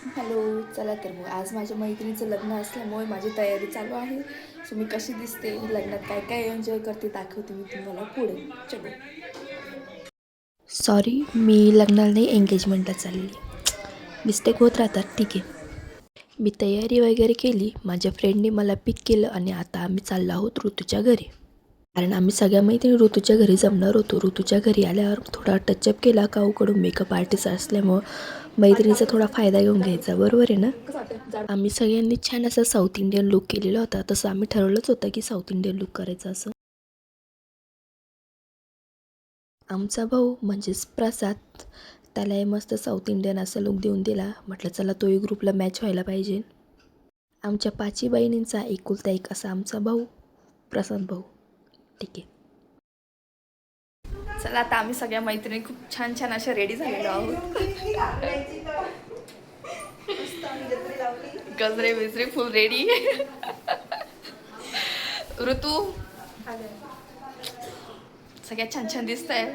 Hello. चला तर मग आज माझ्या मैत्रिणीचं लग्न असल्यामुळे माझी तयारी चालू आहे. सो मी कशी दिसते, लग्नात काय काय एन्जॉय करते दाखवते मी तुम्हाला पुढे. चलो. सॉरी, मी लग्नाला नाही एंगेजमेंटला चालली. मिस्टेक होत राहतात, ठीक आहे. मी तयारी वगैरे केली. माझ्या फ्रेंडने मला पिक केलं आणि आता आम्ही चाललो आहोत ऋतूच्या घरी. कारण आम्ही सगळ्या मैत्रिणी ऋतूच्या घरी जमणार होतो. ऋतूच्या घरी आल्यावर थोडा टचअप केला काऊकडून मेकअप आर्टिस्ट असल्यामुळं मैत्रिणीचा थोडा फायदा घेऊन घ्यायचा, बरोबर आहे ना. आम्ही सगळ्यांनी छान असा साऊथ इंडियन लुक केलेला होता. तसं आम्ही ठरवलंच होतं की साऊथ इंडियन लुक करायचं असं. आमचा भाऊ म्हणजेच प्रसाद, त्याला मस्त साऊथ इंडियन असा लुक देऊन दिला. म्हटलं चला तोही ग्रुपला मॅच व्हायला पाहिजे. आमच्या 5 बहिणींचा एकुलता एक असा आमचा भाऊ प्रसाद भाऊ, ठीक आहे. चला आता आम्ही सगळ्या मैत्रिणी खूप छान छान अशा रेडी झालेलो आहोत. गजरे बिजरे फुल रेडी. ऋतू सगळ्यात छान छान दिसत आहे.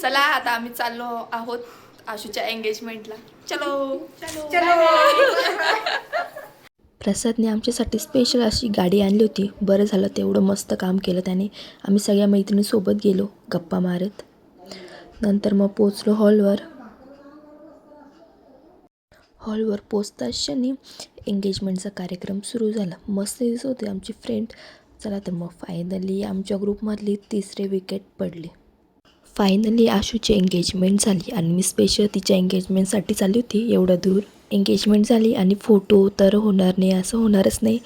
चला आता आम्ही चाललो आहोत आशूच्या एंगेजमेंटला. चलो चलो. प्रसादने आमच्यासाठी स्पेशल अशी गाडी आणली होती. बरं झालं, तेवढं मस्त काम केलं त्याने. आम्ही सगळ्या मैत्रिणीसोबत गेलो गप्पा मारत. नंतर मग पोचलो हॉलवर. पोचताच क्षणी एंगेजमेंटचा कार्यक्रम सुरू झाला. मस्त दिसत होते आमची फ्रेंड. चला तर मग फायनली आमच्या ग्रुपमधली 3री विकेट पडली. फायनली आशूची एंगेजमेंट झाली आणि मी स्पेशल तिच्या एंगेजमेंटसाठी चालली होती एवढं दूर. एंगेजमेंट झाली आणि फोटो तर होणार नाही असं होणारच नाही.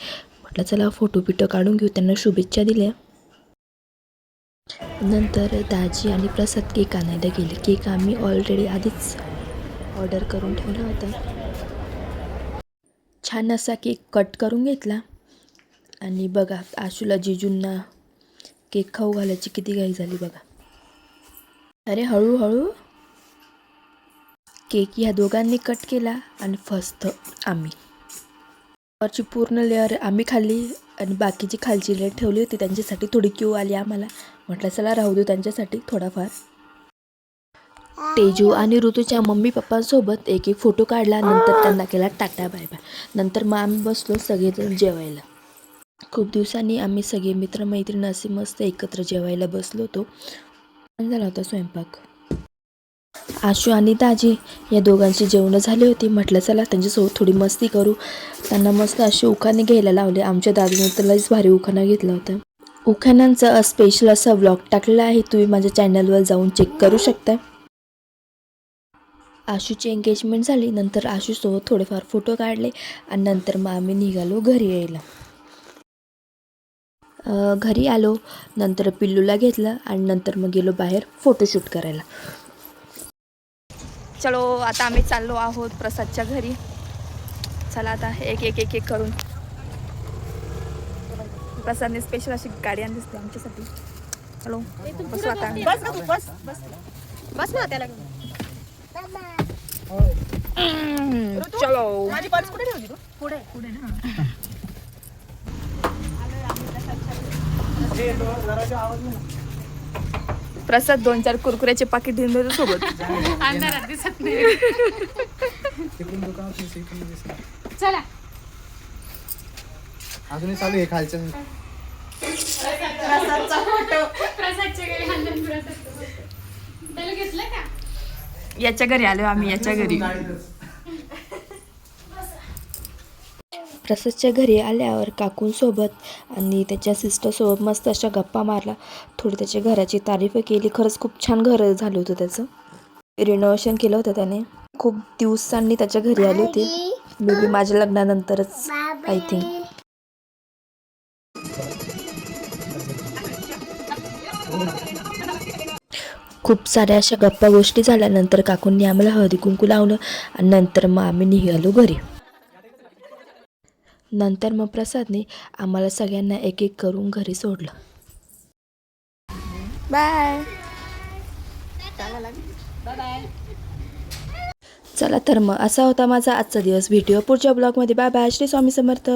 म्हटलं चला फोटो बिटो काढून घेऊ. त्यांना शुभेच्छा दिल्या. नंतर दाजी आणि प्रसाद केक आणायला गेले. केक आम्ही ऑलरेडी आधीच ऑर्डर करून ठेवला होता. छान असा केक कट करून घेतला आणि बघा आशूला जिजूंना केक खाऊ घालायची किती घाई झाली बघा. अरे हळूहळू. केक ह्या दोघांनी कट केला आणि फर्स्ट आम्ही. वरची पूर्ण लेअर आम्ही खाल्ली आणि बाकीची खालची लेअर ठेवली होती. त्यांच्यासाठी थोडी क्यू आली आम्हाला. म्हटलं चला राहू देऊ त्यांच्यासाठी थोडाफार. तेजू आणि ऋतूच्या मम्मी पप्पांसोबत एक फोटो काढला. नंतर त्यांना केला टाटा बाय बाय. नंतर मग आम्ही बसलो सगळेजण जेवायला. खूप दिवसांनी आम्ही सगळे मित्रमैत्रिणी असे मस्त एकत्र जेवायला बसलो होतो. झाला होता स्वयंपाक. आशू आणि दाजी या दोघांची जेवणं झाली होती. म्हटलं चला त्यांच्यासोबत थोडी मस्ती करू. त्यांना मस्त असे उखाणे घ्यायला लावले. आमच्या दादीने तर लईच भारी उखाणा घेतला होता. उखाण्यांचा स्पेशल असा व्लॉग टाकलेला आहे, तुम्ही माझ्या चॅनलवर जाऊन चेक करू शकता. आशूची एंगेजमेंट झाली. नंतर आशूसोबत थोडेफार फोटो काढले आणि नंतर मग आम्ही निघालो घरी यायला. घरी आलो. नंतर पिल्लूला घेतलं आणि नंतर मग गेलो बाहेर फोटोशूट करायला. चलो आता आम्ही चाललो आहोत प्रसादच्या घरी. चला आता एक एक एक एक करून. प्रसादने स्पेशल अशी गाडी आणली दिसते आमच्यासाठी. चलो बसू आता. बस ना त्याला. चलो. माझी पर्स कुठे ठेवली तू? पुढे पुढे ना. प्रसाद 2-4 कुरकुऱ्याचे पाकिट देऊन देतो सोबत. अंधारात दिसत नाही. चला अजूनही चालू आहे खालच्या. प्रसादचा फोटो घेतलं का? याच्या घरी आलो आम्ही. याच्या घरी प्रसादच्या घरी आल्यावर काकूंसोबत आणि त्याच्या सिस्टरसोबत मस्त अशा गप्पा मारला. थोडी त्याच्या घराची तारीफ केली. खरंच खूप छान घर झालं होतं त्याचं. रिनोव्हेशन केलं होतं त्याने. खूप दिवसांनी त्याच्या घरी आले होते. मे बी माझ्या लग्नानंतरच आय थिंक. खूप साऱ्या अशा गप्पा गोष्टी झाल्यानंतर काकूंनी आम्हाला हळदी कुंकू लावलं आणि नंतर मग आम्ही निघालो घरी. नंतर मग प्रसादने आम्हाला सगळ्यांना एक एक करून घरी सोडलं. बाय. चला तर मग असा होता माझा आजचा दिवस. भेटूया पुढच्या ब्लॉगमध्ये. Bye bye. श्री स्वामी समर्थ.